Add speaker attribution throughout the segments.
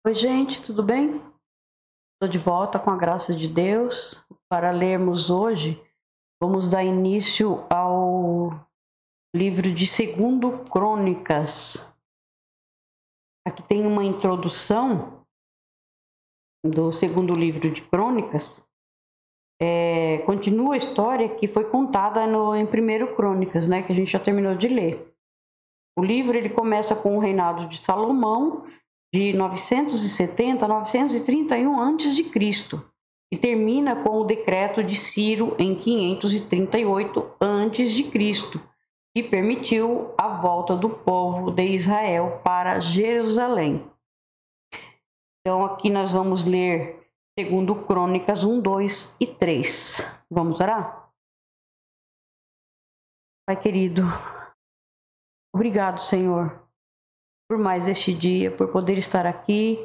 Speaker 1: Oi, gente, tudo bem? Estou de volta com a graça de Deus para lermos hoje. Vamos dar início ao livro de 2 Crônicas. Aqui tem uma introdução do segundo livro de Crônicas. Continua a história que foi contada em 1 Crônicas, né, que a gente já terminou de ler. O livro ele começa com o reinado de Salomão, de 970 a 931 a.C., e termina com o decreto de Ciro em 538 a.C., que permitiu a volta do povo de Israel para Jerusalém. Então aqui nós vamos ler 2 Crônicas 1, 2 e 3. Vamos orar? Pai querido, obrigado, Senhor, por mais este dia, por poder estar aqui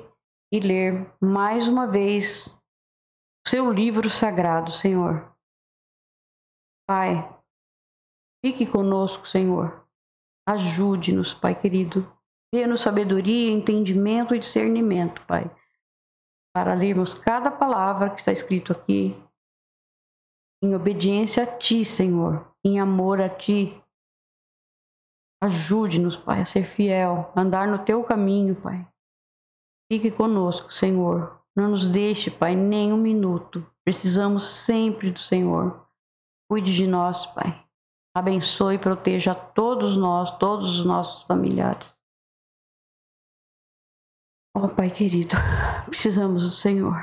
Speaker 1: e ler mais uma vez o seu livro sagrado, Senhor. Pai, fique conosco, Senhor. Ajude-nos, Pai querido. Dê-nos sabedoria, entendimento e discernimento, Pai, para lermos cada palavra que está escrito aqui em obediência a Ti, Senhor, em amor a Ti. Ajude-nos, Pai, a ser fiel, a andar no Teu caminho, Pai. Fique conosco, Senhor. Não nos deixe, Pai, nem um minuto. Precisamos sempre do Senhor. Cuide de nós, Pai. Abençoe e proteja a todos nós, todos os nossos familiares. Oh, Pai querido, precisamos do Senhor.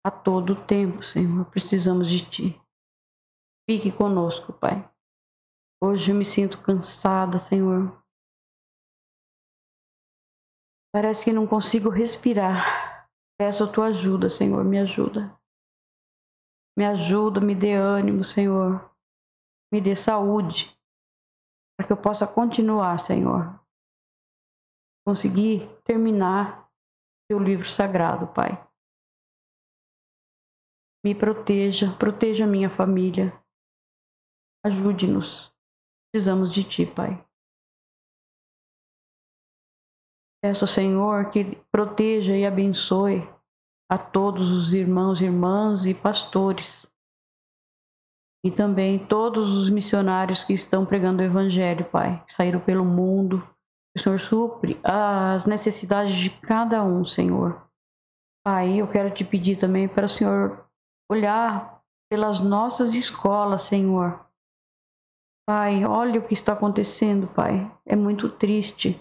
Speaker 1: A todo tempo, Senhor, precisamos de Ti. Fique conosco, Pai. Hoje eu me sinto cansada, Senhor. Parece que não consigo respirar. Peço a Tua ajuda, Senhor, me ajuda. Me ajuda, me dê ânimo, Senhor. Me dê saúde, para que eu possa continuar, Senhor. Conseguir terminar Teu livro sagrado, Pai. Me proteja, proteja minha família. Ajude-nos. Precisamos de Ti, Pai. Peço, Senhor, que proteja e abençoe a todos os irmãos, irmãs e pastores. E também todos os missionários que estão pregando o Evangelho, Pai. Saíram pelo mundo. Que o Senhor supre as necessidades de cada um, Senhor. Pai, eu quero Te pedir também para o Senhor olhar pelas nossas escolas, Senhor. Pai, olha o que está acontecendo, Pai. É muito triste.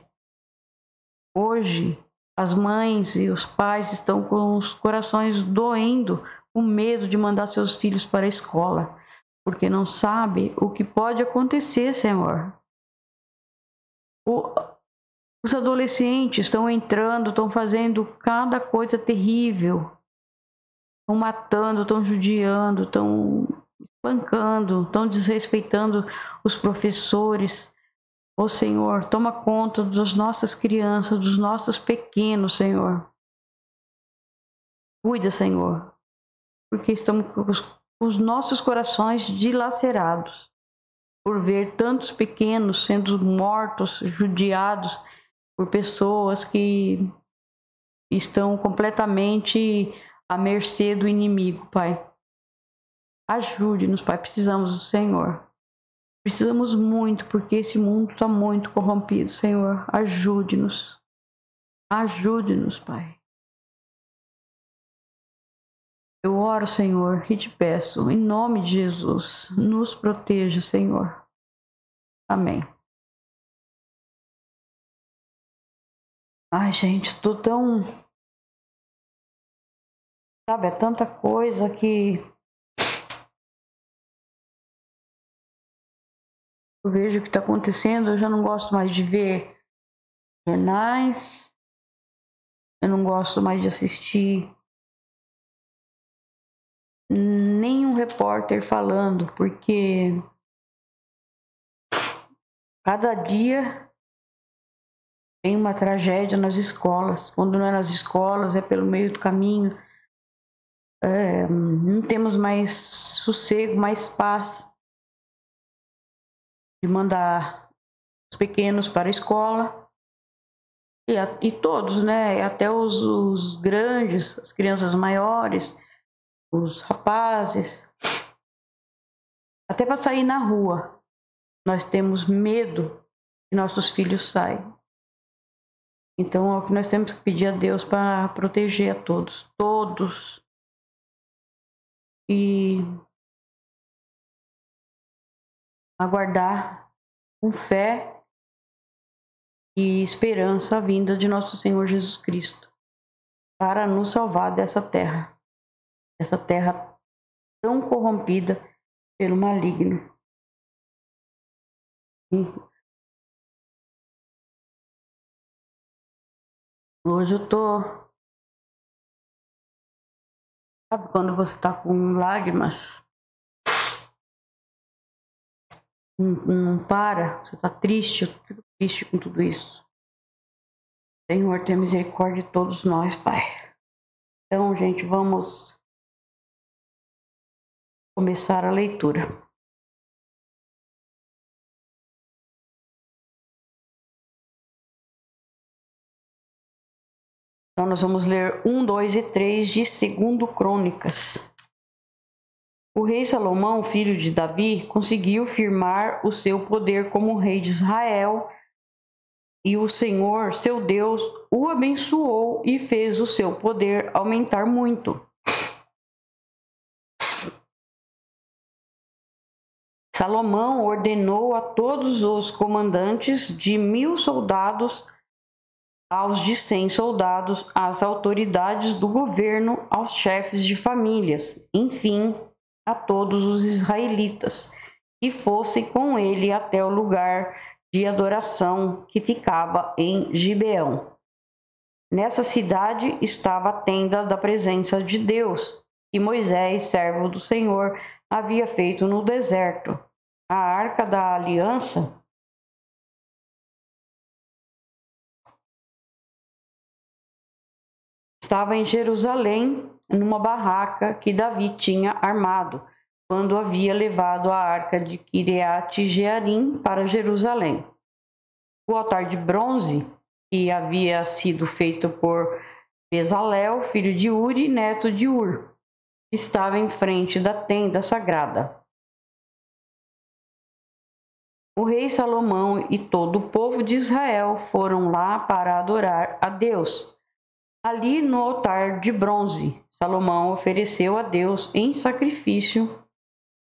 Speaker 1: Hoje, as mães e os pais estão com os corações doendo, com medo de mandar seus filhos para a escola, porque não sabe o que pode acontecer, Senhor. Os adolescentes estão entrando, estão fazendo cada coisa terrível. Estão matando, estão judiando, estão espancando, estão desrespeitando os professores. Ô Senhor, toma conta das nossas crianças, dos nossos pequenos, Senhor. Cuida, Senhor, porque estamos com os nossos corações dilacerados por ver tantos pequenos sendo mortos, judiados por pessoas que estão completamente à mercê do inimigo, Pai. Ajude-nos, Pai, precisamos do Senhor. Precisamos muito, porque esse mundo está muito corrompido, Senhor. Ajude-nos. Ajude-nos, Pai. Eu oro, Senhor, e te peço, em nome de Jesus, nos proteja, Senhor. Amém. Ai, gente, tô tão... Sabe, é tanta coisa que... eu vejo o que está acontecendo, eu já não gosto mais de ver jornais, eu não gosto mais de assistir nenhum repórter falando, porque cada dia tem uma tragédia nas escolas. Quando não é nas escolas, é pelo meio do caminho. Não temos mais sossego, mais paz de mandar os pequenos para a escola, e todos, né? Até os grandes, as crianças maiores, os rapazes, até para sair na rua. Nós temos medo que nossos filhos saiam. Então, é o que nós temos que pedir a Deus para proteger a todos, todos. E aguardar com fé e esperança a vinda de nosso Senhor Jesus Cristo para nos salvar dessa terra tão corrompida pelo maligno. Hoje eu tô... Sabe quando você tá com lágrimas? Não para, você tá triste, eu fico triste com tudo isso. Senhor, tenha misericórdia de todos nós, Pai. Então, gente, vamos começar a leitura. Então, nós vamos ler 1, 2 e 3 de 2 Crônicas. O rei Salomão, filho de Davi, conseguiu firmar o seu poder como rei de Israel, e o Senhor, seu Deus, o abençoou e fez o seu poder aumentar muito. Salomão ordenou a todos os comandantes de 1000 soldados, aos de 100 soldados, às autoridades do governo, aos chefes de famílias, enfim, a todos os israelitas, que fossem com ele até o lugar de adoração que ficava em Gibeão. Nessa cidade estava a tenda da presença de Deus, que Moisés, servo do Senhor, havia feito no deserto. A Arca da Aliança estava em Jerusalém, numa barraca que Davi tinha armado, quando havia levado a Arca de Kiriat Jearim para Jerusalém. O altar de bronze, que havia sido feito por Bezalel, filho de Uri, neto de Ur, estava em frente da tenda sagrada. O rei Salomão e todo o povo de Israel foram lá para adorar a Deus. Ali no altar de bronze, Salomão ofereceu a Deus em sacrifício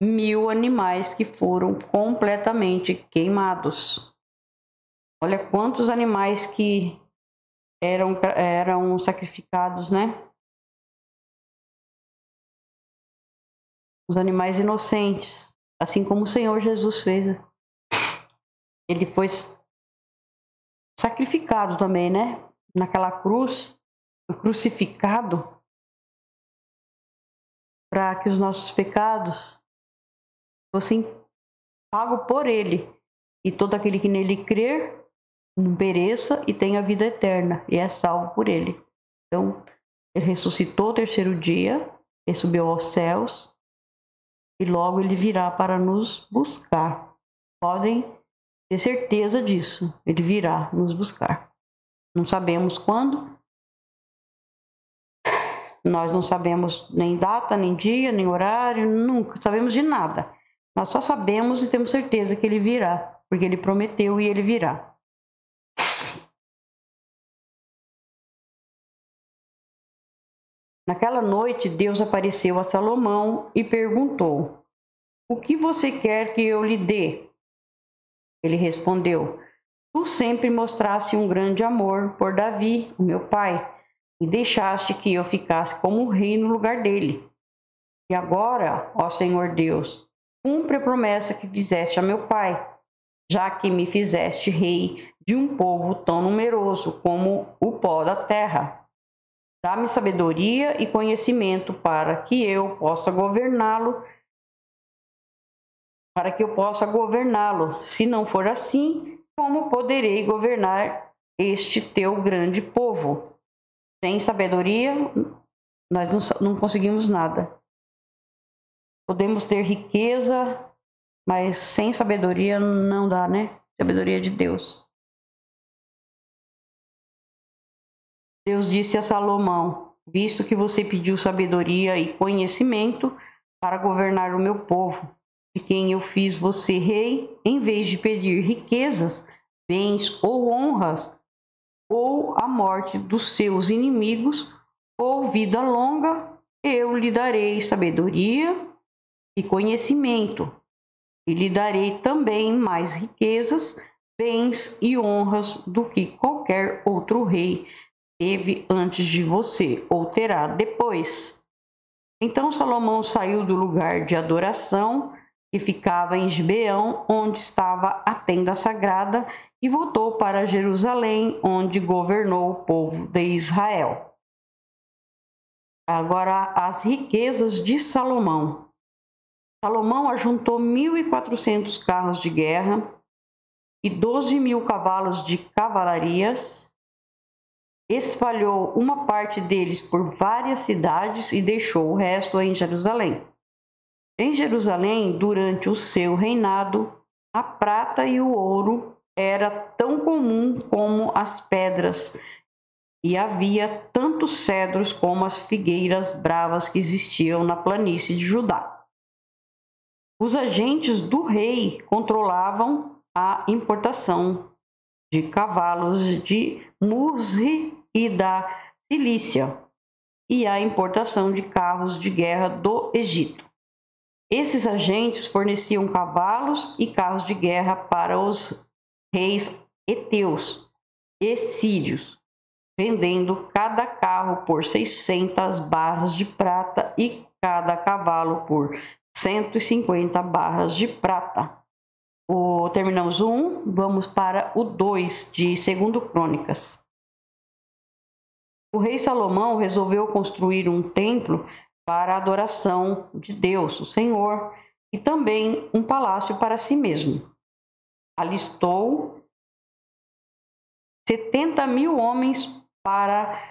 Speaker 1: 1000 animais que foram completamente queimados. Olha quantos animais que eram sacrificados, né? Os animais inocentes, assim como o Senhor Jesus fez. Ele foi sacrificado também, né? Naquela cruz, crucificado, para que os nossos pecados fossem pagos por ele. E todo aquele que nele crer não pereça e tenha vida eterna, e é salvo por ele. Então, ele ressuscitou o terceiro dia, ele subiu aos céus, e logo ele virá para nos buscar. Podem ter certeza disso, ele virá nos buscar. Não sabemos quando, nós não sabemos nem data, nem dia, nem horário, nunca sabemos de nada. Nós só sabemos e temos certeza que ele virá, porque ele prometeu e ele virá. Naquela noite, Deus apareceu a Salomão e perguntou: "O que você quer que eu lhe dê?" Ele respondeu: "Tu sempre mostraste um grande amor por Davi, o meu pai, e deixaste que eu ficasse como rei no lugar dele. E agora, ó Senhor Deus, cumpre a promessa que fizeste a meu pai, já que me fizeste rei de um povo tão numeroso como o pó da terra. Dá-me sabedoria e conhecimento para que eu possa governá-lo. Se não for assim, como poderei governar este teu grande povo? Sem sabedoria, nós não conseguimos nada. Podemos ter riqueza, mas sem sabedoria não dá, né? sabedoria de Deus. Deus disse a Salomão: visto que você pediu sabedoria e conhecimento para governar o meu povo, de quem eu fiz você rei, em vez de pedir riquezas, bens ou honras, ou a morte dos seus inimigos, ou vida longa, eu lhe darei sabedoria e conhecimento, e lhe darei também mais riquezas, bens e honras do que qualquer outro rei teve antes de você, ou terá depois. Então Salomão saiu do lugar de adoração, que ficava em Gibeão, onde estava a tenda sagrada, e voltou para Jerusalém, onde governou o povo de Israel. Agora, as riquezas de Salomão. Salomão ajuntou 1.400 carros de guerra e 12.000 cavalos de cavalarias, espalhou uma parte deles por várias cidades e deixou o resto em Jerusalém. Em Jerusalém, durante o seu reinado, a prata e o ouro era tão comum como as pedras, e havia tantos cedros como as figueiras bravas que existiam na planície de Judá. Os agentes do rei controlavam a importação de cavalos de Musri e da Cilícia e a importação de carros de guerra do Egito. Esses agentes forneciam cavalos e carros de guerra para os reis heteus e sírios, vendendo cada carro por 600 barras de prata e cada cavalo por 150 barras de prata. Terminamos o 1, vamos para o 2 de 2 Crônicas. O rei Salomão resolveu construir um templo para a adoração de Deus, o Senhor, e também um palácio para si mesmo. Alistou 70.000 homens para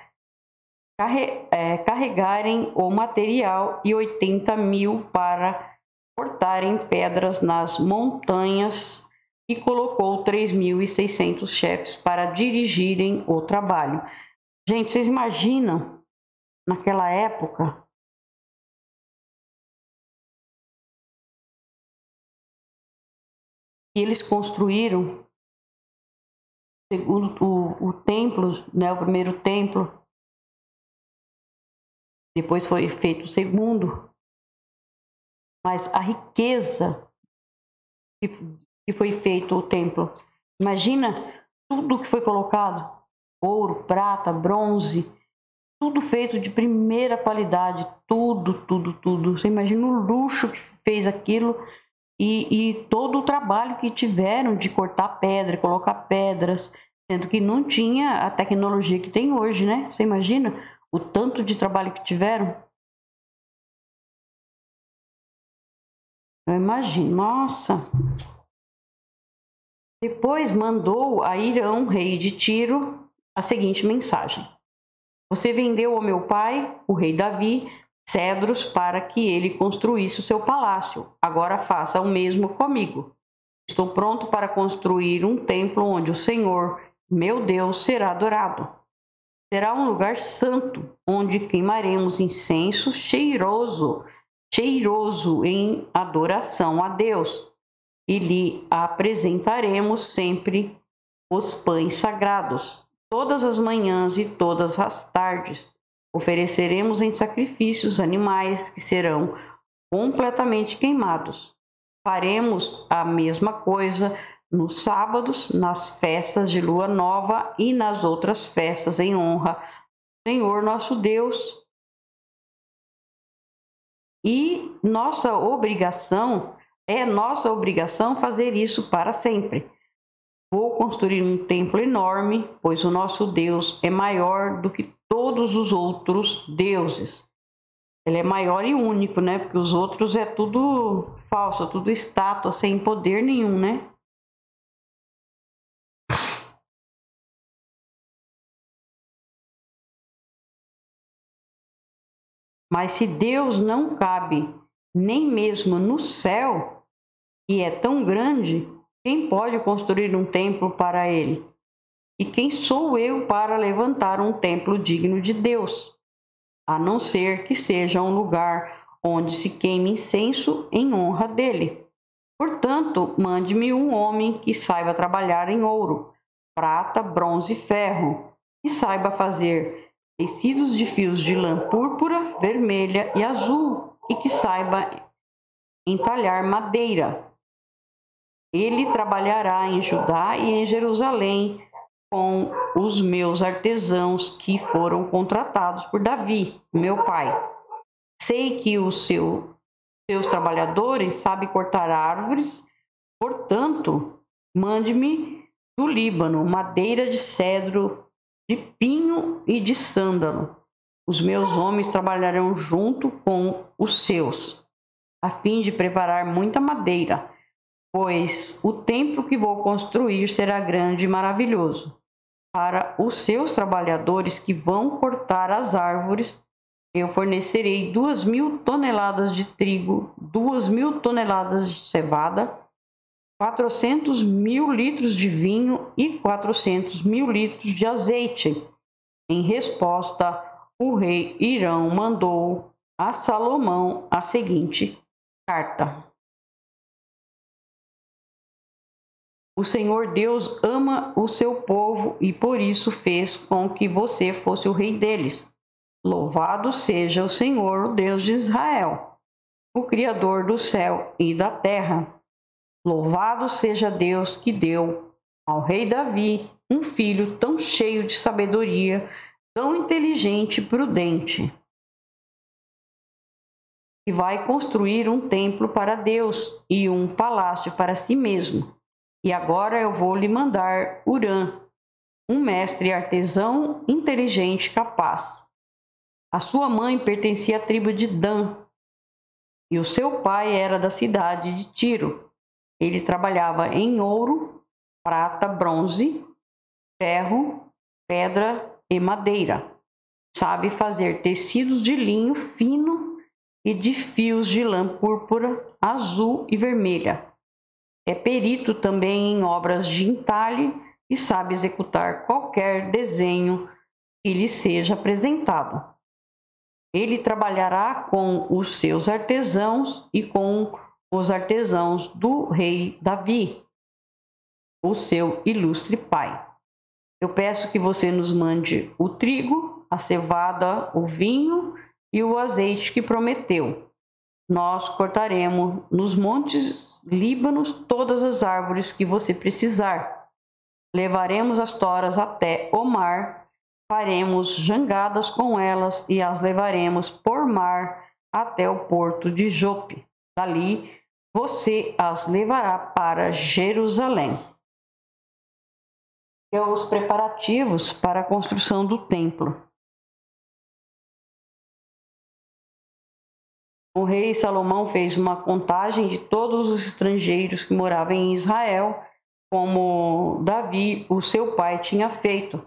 Speaker 1: carregarem o material e 80.000 para cortarem pedras nas montanhas, e colocou 3.600 chefes para dirigirem o trabalho. Gente, vocês imaginam, naquela época, eles construíram o templo, né, o primeiro templo, depois foi feito o segundo, mas a riqueza que foi feito o templo, imagina tudo que foi colocado, ouro, prata, bronze, tudo feito de primeira qualidade, tudo. Você imagina o luxo que fez aquilo e todo o trabalho que tiveram de cortar pedra, colocar pedras, sendo que não tinha a tecnologia que tem hoje, né? Você imagina o tanto de trabalho que tiveram? Eu imagino, nossa. Depois mandou a Irão, rei de Tiro, a seguinte mensagem: você vendeu ao meu pai, o rei Davi, cedros para que ele construísse o seu palácio. Agora faça o mesmo comigo. Estou pronto para construir um templo onde o Senhor, meu Deus, será adorado. Será um lugar santo, onde queimaremos incenso cheiroso em adoração a Deus, e lhe apresentaremos sempre os pães sagrados. Todas as manhãs e todas as tardes ofereceremos em sacrifícios animais que serão completamente queimados. Faremos a mesma coisa nos sábados, nas festas de lua nova e nas outras festas em honra do Senhor nosso Deus. E nossa obrigação fazer isso para sempre. Vou construir um templo enorme, pois o nosso Deus é maior do que todos os outros deuses. Ele é maior e único, né? Porque os outros é tudo falso, tudo estátua, sem poder nenhum, né? Mas se Deus não cabe nem mesmo no céu, e é tão grande, Quem pode construir um templo para ele? E quem sou eu para levantar um templo digno de Deus? A não ser que seja um lugar onde se queime incenso em honra dele. Portanto, mande-me um homem que saiba trabalhar em ouro, prata, bronze e ferro, que saiba fazer tecidos de fios de lã púrpura, vermelha e azul, e que saiba entalhar madeira. Ele trabalhará em Judá e em Jerusalém com os meus artesãos que foram contratados por Davi, meu pai. Sei que os seus trabalhadores sabem cortar árvores, portanto, mande-me do Líbano madeira de cedro, de pinho e de sândalo. Os meus homens trabalharão junto com os seus, a fim de preparar muita madeira, pois o templo que vou construir será grande e maravilhoso. Para os seus trabalhadores que vão cortar as árvores, eu fornecerei 2.000 toneladas de trigo, 2.000 toneladas de cevada, 400.000 litros de vinho e 400.000 litros de azeite. Em resposta, o rei Irão mandou a Salomão a seguinte carta: O Senhor Deus ama o seu povo e por isso fez com que você fosse o rei deles. Louvado seja o Senhor, o Deus de Israel, o Criador do céu e da terra. Louvado seja Deus que deu ao rei Davi um filho tão cheio de sabedoria, tão inteligente e prudente, que vai construir um templo para Deus e um palácio para si mesmo. E agora eu vou lhe mandar Hurã, um mestre artesão inteligente e capaz. A sua mãe pertencia à tribo de Dan e o seu pai era da cidade de Tiro. Ele trabalhava em ouro, prata, bronze, ferro, pedra e madeira. Sabe fazer tecidos de linho fino e de fios de lã púrpura, azul e vermelha. É perito também em obras de entalhe e sabe executar qualquer desenho que lhe seja apresentado. Ele trabalhará com os seus artesãos e com os artesãos do rei Davi, o seu ilustre pai. Eu peço que você nos mande o trigo, a cevada, o vinho e o azeite que prometeu. Nós cortaremos nos montes Líbanos todas as árvores que você precisar. Levaremos as toras até o mar, faremos jangadas com elas e as levaremos por mar até o porto de Jope. Dali você as levará para Jerusalém. E os preparativos para a construção do templo. O rei Salomão fez uma contagem de todos os estrangeiros que moravam em Israel, como Davi, o seu pai, tinha feito.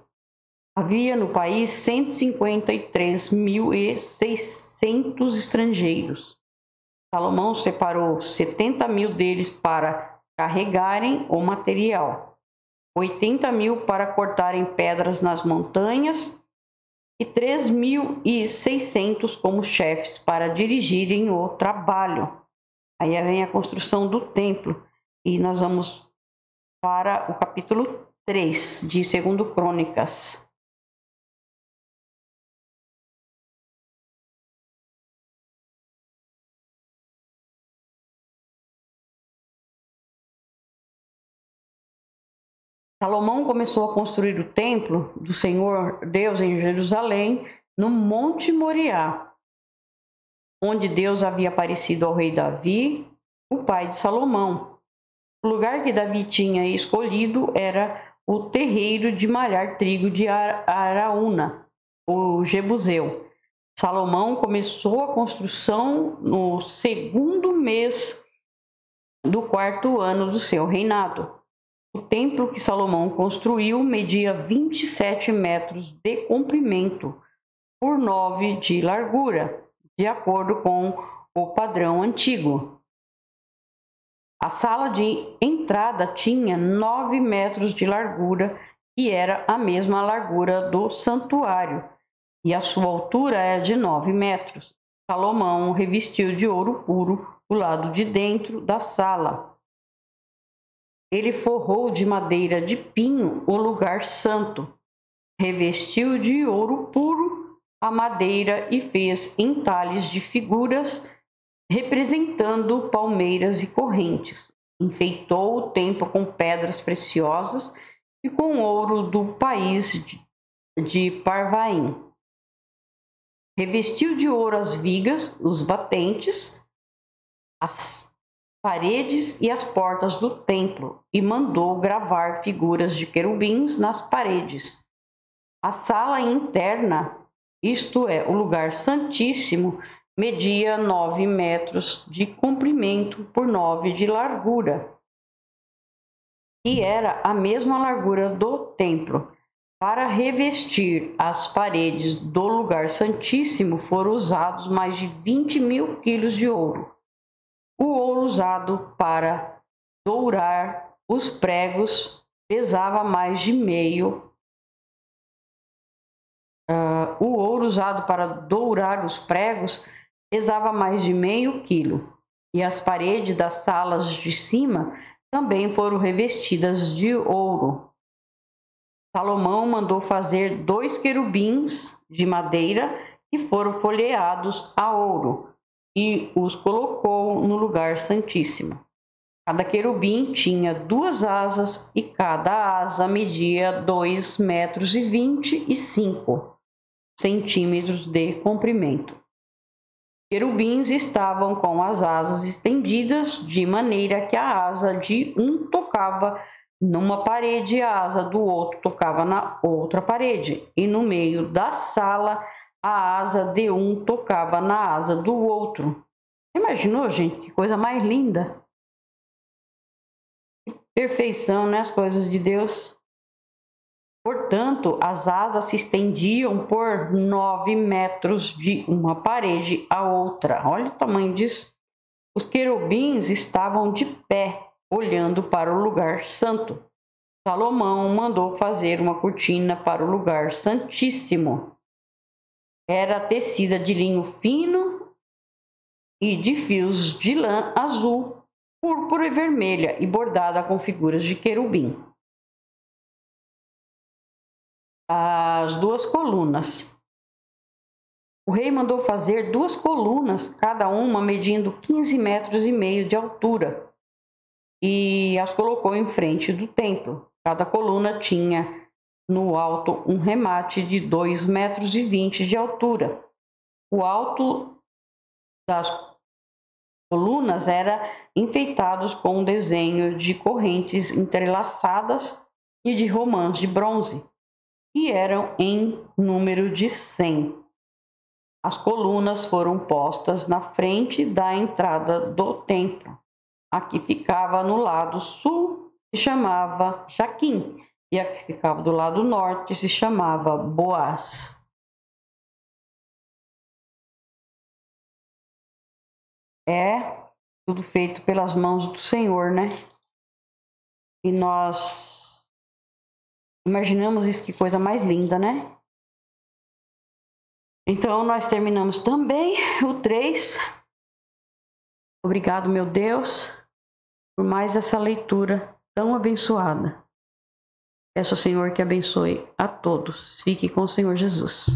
Speaker 1: Havia no país 153.600 estrangeiros. Salomão separou 70.000 deles para carregarem o material, 80.000 para cortarem pedras nas montanhas e 3.600 como chefes para dirigirem o trabalho. Aí vem a construção do templo e nós vamos para o capítulo 3 de 2 Crônicas. Salomão começou a construir o templo do Senhor Deus em Jerusalém, no Monte Moriá, onde Deus havia aparecido ao rei Davi, o pai de Salomão. O lugar que Davi tinha escolhido era o terreiro de malhar trigo de Araúna, o Jebuseu. Salomão começou a construção no 2º mês do 4º ano do seu reinado. O templo que Salomão construiu media 27 metros de comprimento por 9 de largura, de acordo com o padrão antigo. A sala de entrada tinha 9 metros de largura, que era a mesma largura do santuário, e a sua altura era de 9 metros. Salomão revestiu de ouro puro o lado de dentro da sala. Ele forrou de madeira de pinho o lugar santo, revestiu de ouro puro a madeira e fez entalhes de figuras representando palmeiras e correntes. Enfeitou o templo com pedras preciosas e com ouro do país de Parvaim. Revestiu de ouro as vigas, os batentes, as paredes e as portas do templo e mandou gravar figuras de querubins nas paredes. A sala interna, isto é, o lugar santíssimo, media 9 metros de comprimento por 9 de largura, e era a mesma largura do templo. Para revestir as paredes do lugar santíssimo foram usados mais de 20.000 quilos de ouro. O ouro usado para dourar os pregos pesava mais de meio. O ouro usado para dourar os pregos pesava mais de meio quilo, e as paredes das salas de cima também foram revestidas de ouro. Salomão mandou fazer 2 querubins de madeira que foram folheados a ouro e os colocou no lugar santíssimo. Cada querubim tinha 2 asas e cada asa media 2,25 centímetros de comprimento. Querubins estavam com as asas estendidas de maneira que a asa de um tocava numa parede e a asa do outro tocava na outra parede, e no meio da sala a asa de um tocava na asa do outro. Imaginou, gente? Que coisa mais linda! Que perfeição, né? As coisas de Deus. Portanto, as asas se estendiam por 9 metros de uma parede à outra. Olha o tamanho disso. Os querubins estavam de pé, olhando para o lugar santo. Salomão mandou fazer uma cortina para o lugar santíssimo. Era tecida de linho fino e de fios de lã azul, púrpura e vermelha e bordada com figuras de querubim. As 2 colunas. O rei mandou fazer 2 colunas, cada uma medindo 15,5 metros de altura, e as colocou em frente do templo. Cada coluna tinha no alto um remate de 2,20 metros de altura. O alto das colunas era enfeitado com um desenho de correntes entrelaçadas e de romãs de bronze, que eram em número de 100. As colunas foram postas na frente da entrada do templo. A que ficava no lado sul se chamava Jaquim, e a que ficava do lado norte se chamava Boaz. É tudo feito pelas mãos do Senhor, né? E nós imaginamos isso, que coisa mais linda, né? Então, nós terminamos também o 3. Obrigado, meu Deus, por mais essa leitura tão abençoada. Peço ao Senhor que abençoe a todos. Fique com o Senhor Jesus.